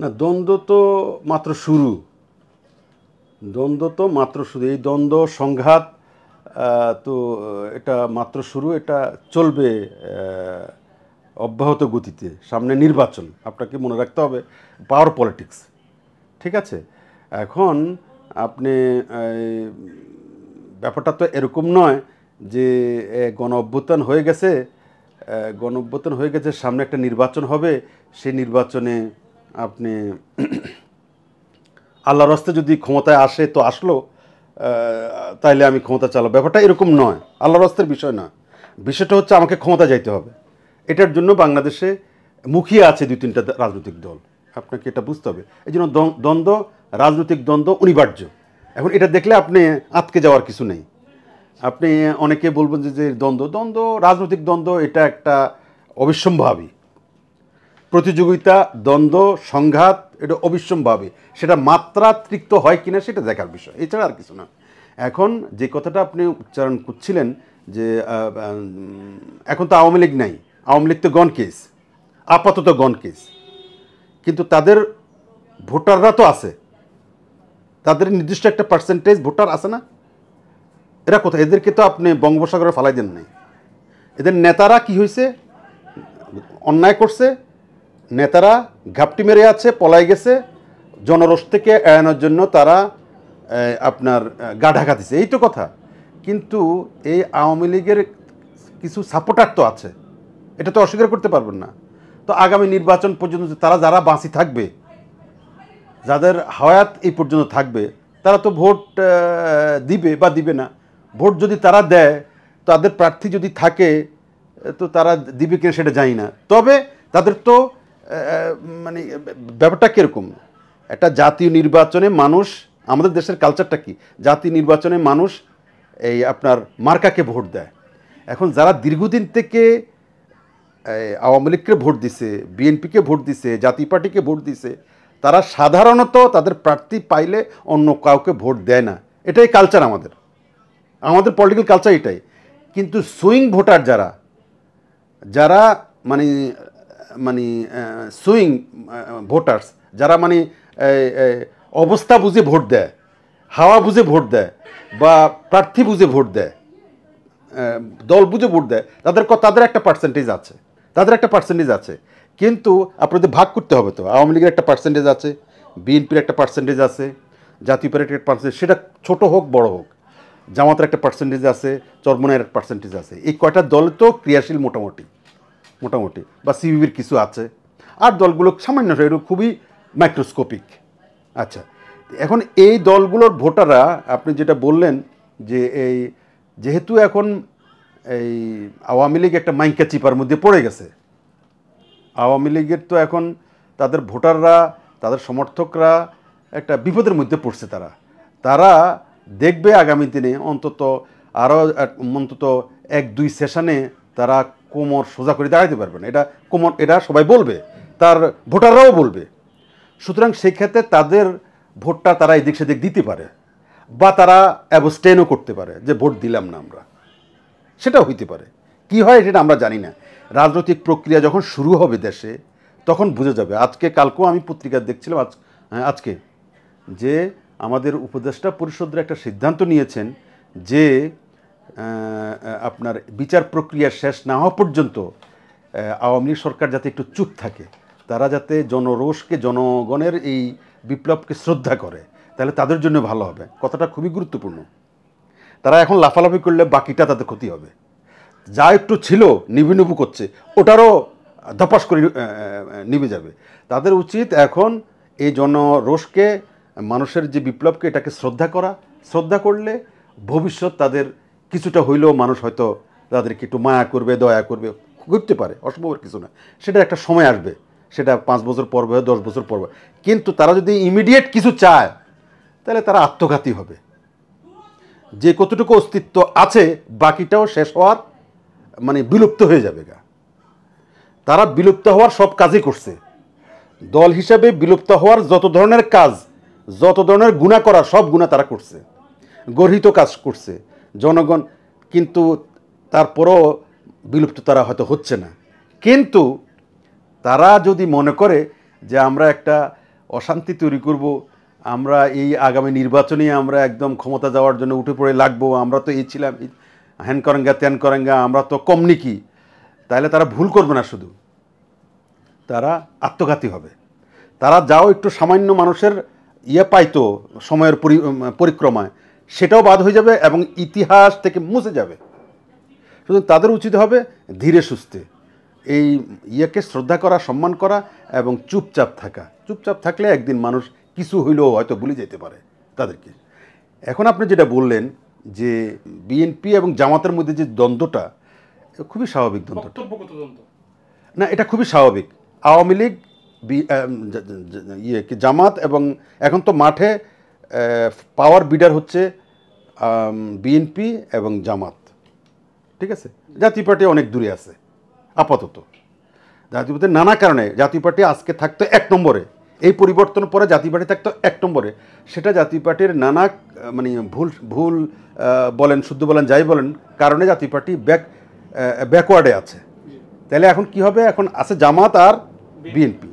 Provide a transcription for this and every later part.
না, দ্বন্দ্ব তো মাত্র শুরু। দ্বন্দ্ব তো মাত্র শুরু। এই দ্বন্দ্ব সংঘাত তো এটা মাত্র শুরু। এটা চলবে অব্যাহত গতিতে। সামনে নির্বাচন, আপনাকে মনে রাখতে হবে, পাওয়ার পলিটিক্স। ঠিক আছে? এখন আপনি ব্যাপারটা তো এরকম নয় যে গণ অভ্যুত্থান হয়ে গেছে, সামনে একটা নির্বাচন হবে, সেই নির্বাচনে আপনি আল্লাহর রাস্তায় যদি ক্ষমতায় আসে তো আসলো, তাইলে আমি ক্ষমতা চালাবো। ব্যাপারটা এরকম নয়, আল্লাহর রাস্তার বিষয় না। বিষয়টা হচ্ছে আমাকে ক্ষমতা যাইতে হবে। এটার জন্য বাংলাদেশে মুখিয়ে আছে 2-3টা রাজনৈতিক দল। আপনাকে এটা বুঝতে হবে। এই জন্য দ্বন্দ্ব, রাজনৈতিক দ্বন্দ্ব অনিবার্য। এখন এটা দেখলে আপনি আটকে যাওয়ার কিছু নেই। আপনি অনেকে বলবেন যে দ্বন্দ্ব, রাজনৈতিক দ্বন্দ্ব এটা একটা অবিসম্ভাবী প্রতিযোগিতা, দ্বন্দ্ব, সংঘাত, এটা অবিসম্ভাবী। সেটা মাত্রাতিরিক্ত হয় কিনা সেটা দেখার বিষয়, এছাড়া আর কিছু না। এখন যে কথাটা আপনি উচ্চারণ করছিলেন যে এখন তো আওয়ামী লীগ নাই, আওয়ামী লীগ তো গন কেস, আপাতত গন কেস, কিন্তু তাদের ভোটাররা তো আছে, তাদের নির্দিষ্ট একটা পার্সেন্টেজ ভোটার আছে না? এরা কোথায়? এদেরকে তো আপনি বঙ্গোপসাগরে ফালাই দেন নাই। এদের নেতারা কি হয়েছে? অন্যায় করছে, নেতারা ঘাপটি মেরে আছে, পলাই গেছে, জনরোষ থেকে এড়ানোর জন্য তারা আপনার গা ঢাকা দিছে, এই তো কথা। কিন্তু এই আওয়ামী লীগের কিছু সাপোর্টার তো আছে, এটা তো অস্বীকার করতে পারবেন না। তো আগামী নির্বাচন পর্যন্ত তারা যারা বাঁচি থাকবে, যাদের হায়াত এই পর্যন্ত থাকবে, তারা তো ভোট দিবে বা দিবে না। ভোট যদি তারা দেয়, তাদের প্রার্থী যদি থাকে, তো তারা দিবে কিনা সেটা জানি না। তবে তাদের তো মানে ব্যাপারটা কীরকম, একটা জাতীয় নির্বাচনে মানুষ, আমাদের দেশের কালচারটা কি, জাতীয় নির্বাচনে মানুষ এই আপনার মার্কাকে ভোট দেয়। এখন যারা দীর্ঘদিন থেকে আওয়ামী লীগকে ভোট দিছে, বিএনপিকে ভোট দিছে, জাতীয় পার্টিকে ভোট দিছে, তারা সাধারণত তাদের প্রার্থী পাইলে অন্য কাউকে ভোট দেয় না। এটাই কালচার আমাদের, আমাদের পলিটিক্যাল কালচার এটাই। কিন্তু সুইং ভোটার যারা যারা মানে মানে সুইং ভোটার্স, যারা মানে অবস্থা বুঝে ভোট দেয়, হাওয়া বুঝে ভোট দেয়, বা প্রার্থী বুঝে ভোট দেয়, দল বুঝে ভোট দেয়, তাদের একটা পার্সেন্টেজ আছে, কিন্তু আপনাদের ভাগ করতে হবে। তো আওয়ামী লীগের একটা পার্সেন্টেজ আছে, বিএনপির একটা পার্সেন্টেজ আছে, জাতীয় পার্টির একটা পার্সেন্টেজ, সেটা ছোট হোক বড় হোক, জামাতের একটা পার্সেন্টেজ আছে, চরমনের একটা পার্সেন্টেজ আছে। এই কয়টা দল তো ক্রিয়াশীল মোটামুটি, বা সিবিবির কিছু আছে, আর দলগুলো সামান্য, এটা খুবই মাইক্রোস্কোপিক। আচ্ছা, এখন এই দলগুলোর ভোটাররা, আপনি যেটা বললেন যে এই যেহেতু এখন এই আওয়ামী লীগ একটা মাইকা চিপার মধ্যে পড়ে গেছে, আওয়ামী লীগের তো এখন তাদের ভোটাররা, তাদের সমর্থকরা একটা বিপদের মধ্যে পড়ছে। তারা দেখবে আগামী দিনে অন্তত 1-2 সেশনে তারা কোমর সোজা করে দাঁড়াতে পারবে না। এটা সবাই বলবে, তার ভোটাররাও বলবে। সুতরাং সেই ক্ষেত্রে তাদের ভোটটা তারা এদিক সেদিক দিতে পারে, বা তারা অ্যাবস্টেনও করতে পারে যে ভোট দিলাম না আমরা, সেটাও হইতে পারে। কি হয় সেটা আমরা জানি না। রাজনৈতিক প্রক্রিয়া যখন শুরু হবে দেশে, তখন বুঝে যাবে। কালকেও আমি পত্রিকা দেখছিলাম, আজকে যে আমাদের উপদেষ্টা পরিষদের একটা সিদ্ধান্ত নিয়েছেন যে আপনার বিচার প্রক্রিয়া শেষ না হওয়া পর্যন্ত আওয়ামী লীগ সরকার যাতে একটু চুপ থাকে, তারা যাতে জনরোষকে, জনগণের এই বিপ্লবকে শ্রদ্ধা করে, তাহলে তাদের জন্য ভালো হবে। কথাটা খুবই গুরুত্বপূর্ণ। তারা এখন লাফালাফি করলে বাকিটা তাদের ক্ষতি হবে। যা একটু ছিল নিবু করছে, ওটারও ধপাস করে নিভে যাবে। তাদের উচিত এখন এই জনরোষকে, মানুষের যে বিপ্লবকে, এটাকে শ্রদ্ধা করলে ভবিষ্যৎ তাদের কিছুটা হইলেও মানুষ হয়তো তাদেরকে একটু মায়া করবে, দয়া করবে, করতে পারে, অসম্ভবের কিছু না। সেটা একটা সময় আসবে, সেটা 5 বছর পর হবে, 10 বছর পর হবে। কিন্তু তারা যদি ইমিডিয়েট কিছু চায়, তাহলে তারা আত্মঘাতী হবে। যে কতটুকু অস্তিত্ব আছে, বাকিটাও শেষ হওয়ার মানে বিলুপ্ত হয়ে যাবে। তারা বিলুপ্ত হওয়ার সব কাজই করছে। দল হিসাবে বিলুপ্ত হওয়ার যত ধরনের কাজ, যত ধরনের গুনাহ করার, সব গুনাহ তারা করছে, গর্হিত কাজ করছে জনগণ। কিন্তু তারপরও বিলুপ্ত তারা হয়তো হচ্ছে না। কিন্তু তারা যদি মনে করে যে আমরা একটা অশান্তি তৈরি করব, আমরা এই আগামী নির্বাচনে আমরা একদম ক্ষমতা যাওয়ার জন্য উঠে পড়ে লাগবো, আমরা তো এই ছিলাম, হ্যান করেঙ্গা ত্যান করেঙ্গা, আমরা তো কম নিকি, তাহলে তারা ভুল করবে না, শুধু তারা আত্মঘাতী হবে। তারা যাও একটু সামান্য মানুষের পাইতো সময়ের পরিক্রমায়, সেটাও বাদ হয়ে যাবে এবং ইতিহাস থেকে মুছে যাবে। সুতরাং তাদের উচিত হবে ধীরে সুস্থে এই শ্রদ্ধা করা, সম্মান করা এবং চুপচাপ থাকা। চুপচাপ থাকলে একদিন মানুষ কিছু হইলেও হয়তো ভুলে যেতে পারে তাদেরকে। এখন আপনি যেটা বললেন যে বিএনপি এবং জামাতের মধ্যে যে দ্বন্দ্বটা, খুবই স্বাভাবিক দ্বন্দ্বটা। না, এটা খুবই স্বাভাবিক। আওয়ামী লীগ, জামাত, এবং এখন তো মাঠে পাওয়ার বিডার হচ্ছে বিএনপি এবং জামাত, ঠিক আছে? জাতীয় পার্টি অনেক দূরে আছে আপাতত। জাতীয় পার্টি নানা কারণে, জাতীয় পার্টি আজকে থাকতো 1 নম্বরে, এই পরিবর্তন পরে জাতীয় পার্টি থাকতো 1 নম্বরে। সেটা জাতীয় পার্টির নানা মানে ভুল বলেন, শুদ্ধ বলেন, যাই বলেন, কারণে জাতীয় পার্টি ব্যাকওয়ার্ডে আছে। তাহলে এখন কি হবে? এখন আছে জামাত আর বিএনপি।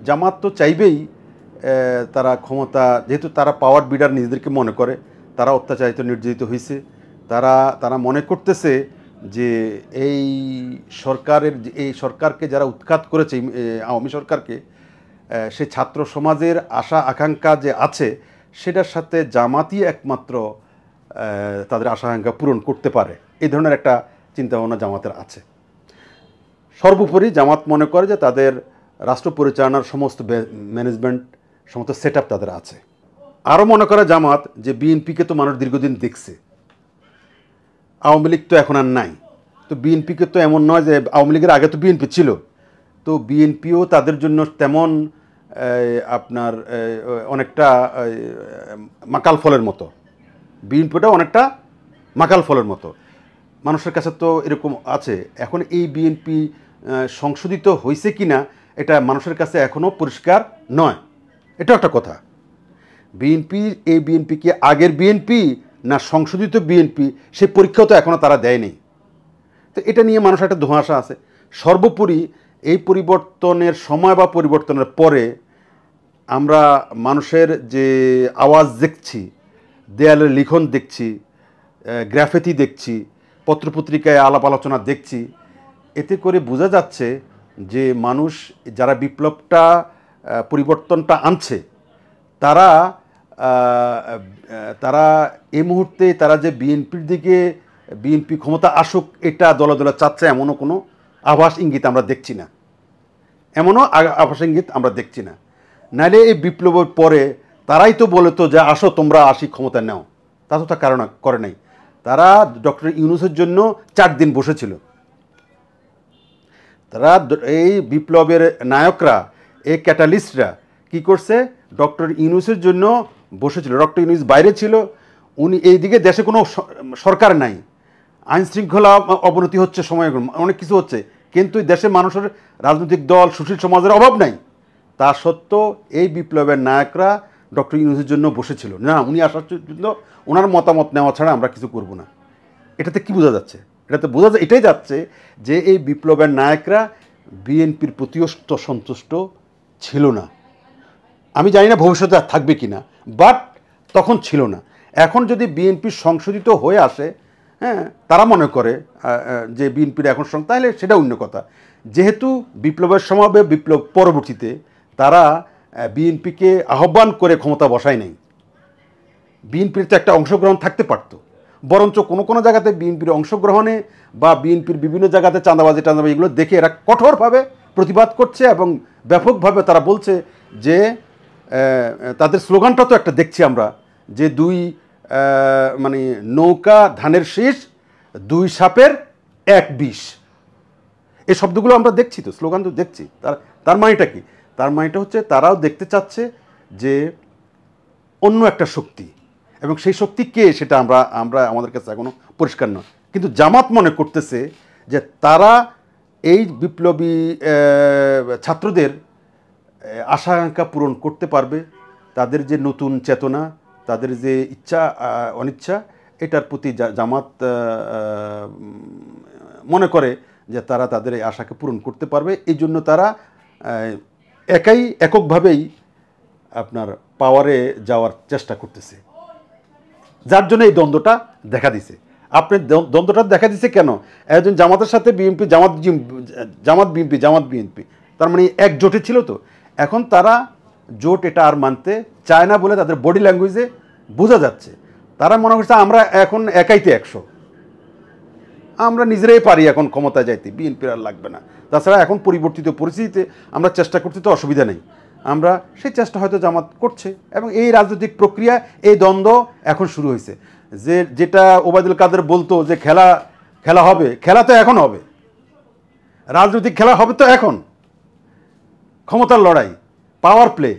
জামাত তো চাইবেই তারা ক্ষমতা, যেহেতু তারা পাওয়ার বিডার নিজেদেরকে মনে করে, তারা অত্যাচারিত নির্যাতিত হয়েছে, তারা মনে করতেছে যে এই সরকারকে যারা উৎখাত করেছে, আওয়ামী সরকারকে, সে ছাত্র সমাজের আশা আকাঙ্ক্ষা যে আছে সেটার সাথে জামাতই একমাত্র তাদের আশা আকাঙ্ক্ষা পূরণ করতে পারে, এই ধরনের একটা চিন্তাভাবনা জামাতের আছে। সর্বোপরি জামাত মনে করে যে তাদের রাষ্ট্র পরিচালনার সমস্ত ম্যানেজমেন্ট, সমস্ত সেট আপ তাদের আছে। আরও মনে করে জামাত যে বিএনপিকে তো মানুষ দীর্ঘদিন দেখছে, আওয়ামী লীগ তো এখন আর নাই, তো বিএনপিকে তো এমন নয় যে আওয়ামী লীগের আগে তো বিএনপি ছিল, তো বিএনপিও তাদের জন্য তেমন আপনার অনেকটা মাকাল ফলের মতো, বিএনপিটাও অনেকটা মাকাল ফলের মতো মানুষের কাছে তো এরকম আছে। এখন এই বিএনপি সংশোধিত হয়েছে কি না এটা মানুষের কাছে এখনও পরিষ্কার নয়, এটা একটা কথা। বিএনপি কি আগের বিএনপি না সংশোধিত বিএনপি, সেই পরীক্ষাও তো এখনও তারা দেয়নি। তো এটা নিয়ে মানুষের একটা ধোঁয়াশা আছে। সর্বোপরি এই পরিবর্তনের সময় বা পরিবর্তনের পরে আমরা মানুষের যে আওয়াজ দেখছি, দেয়ালের লিখন দেখছি, গ্রাফিতি দেখছি, পত্রপত্রিকায় আলাপ আলোচনা দেখছি, এতে করে বোঝা যাচ্ছে যে মানুষ যারা বিপ্লবটা পরিবর্তনটা আনছে তারা এই মুহূর্তে তারা যে বিএনপি ক্ষমতা আসুক এটা দলে দলে চাচ্ছে, এমনও কোনো আভাস ইঙ্গিত আমরা দেখছি না, আভাস ইঙ্গিত আমরা দেখছি না। নাইলে এই বিপ্লবের পরে তারাই তো বলতো যে আসো তোমরা ক্ষমতা নাও, তা তো তা কারণ করে নাই। তারা ডক্টর ইউনূসের জন্য 4 দিন বসেছিল। তারা এই বিপ্লবের নায়করা, এই ক্যাটালিস্টরা কি করছে? ডক্টর ইউনূসের জন্য বসেছিল। ডক্টর ইউনূস বাইরে ছিল, উনি এইদিকে দেশে কোনো সরকার নাই, আইন শৃঙ্খলা অবনতি হচ্ছে, সময় অনেক কিছু হচ্ছে, কিন্তু দেশে মানুষের রাজনৈতিক দল, সুশীল সমাজের অভাব নাই। তা সত্ত্বেও এই বিপ্লবের নায়করা ডক্টর ইউনূসের জন্য বসেছিল না, উনি আসার জন্য ওনার মতামত নেওয়া ছাড়া আমরা কিছু করব না। এটাতে কি বোঝা যাচ্ছে? এটাই যাচ্ছে যে এই বিপ্লবের নায়করা বিএনপির প্রতিও সন্তুষ্ট ছিল না। আমি জানি না ভবিষ্যতে আর থাকবে কি না, বাট তখন ছিল না। এখন যদি বিএনপি সংশোধিত হয়ে আসে, হ্যাঁ, তারা মনে করে যে বিএনপির এখন তাহলে সেটা অন্য কথা। যেহেতু বিপ্লবের সময়, বিপ্লব পরবর্তীতে তারা বিএনপিকে আহ্বান করে ক্ষমতা বসায় নাই, বিএনপির তো একটা অংশগ্রহণ থাকতে পারত। বরঞ্চ কোনো কোনো জায়গাতে বিএনপির অংশগ্রহণে বা বিএনপির বিভিন্ন জায়গাতে চাঁদাবাজি এগুলো দেখে এরা কঠোরভাবে প্রতিবাদ করছে এবং ব্যাপকভাবে তারা বলছে যে তাদের স্লোগানটা তো একটা দেখছি আমরা, যে মানে নৌকা ধানের শীষ, 2 সাপের 1 বিষ, এই শব্দগুলো আমরা দেখছি, তো স্লোগান তো দেখছি। তার মানেটা কি? তার মানেটা হচ্ছে তারাও দেখতে চাচ্ছে যে অন্য একটা শক্তি, এবং সেই শক্তি কে সেটা আমরা আমাদের কাছে এখনো পরিষ্কার নয়। কিন্তু জামাত মনে করতেছে যে তারা এই বিপ্লবী ছাত্রদের আশা আকাঙ্ক্ষা পূরণ করতে পারবে, তাদের যে নতুন চেতনা, তাদের যে ইচ্ছা অনিচ্ছা, এটার প্রতি জামাত মনে করে যে তারা তাদের এই আশাকে পূরণ করতে পারবে। এই জন্য তারা এককভাবেই আপনার পাওয়ারে যাওয়ার চেষ্টা করতেছে, যার জন্য এই দ্বন্দ্বটা দেখা দিছে। আপনি দ্বন্দ্বটা দেখা দিছে কেন? একজন জামাতের সাথে বিএনপি, জামাত বিএনপি, তার মানে একজোটে ছিল। তো এখন তারা জোট এটা আর মানতে চায় না বলে তাদের বডি ল্যাঙ্গুয়েজে বোঝা যাচ্ছে। তারা মনে করছে আমরা এখন একাইতে 100, আমরা নিজেরাই পারি এখন ক্ষমতায় যাইতে, বিএনপির আর লাগবে না। তাছাড়া এখন পরিবর্তিত পরিস্থিতিতে আমরা চেষ্টা করতে তো অসুবিধা নেই, আমরা সেই চেষ্টা হয়তো জামাত করছে। এবং এই রাজনৈতিক প্রক্রিয়া, এই দ্বন্দ্ব এখন শুরু হয়েছে। যেটা ওবায়দুল কাদের বলতো যে খেলা হবে, খেলা তো এখন হবে, রাজনৈতিক খেলা হবে তো এখন, ক্ষমতার লড়াই, পাওয়ার প্লে।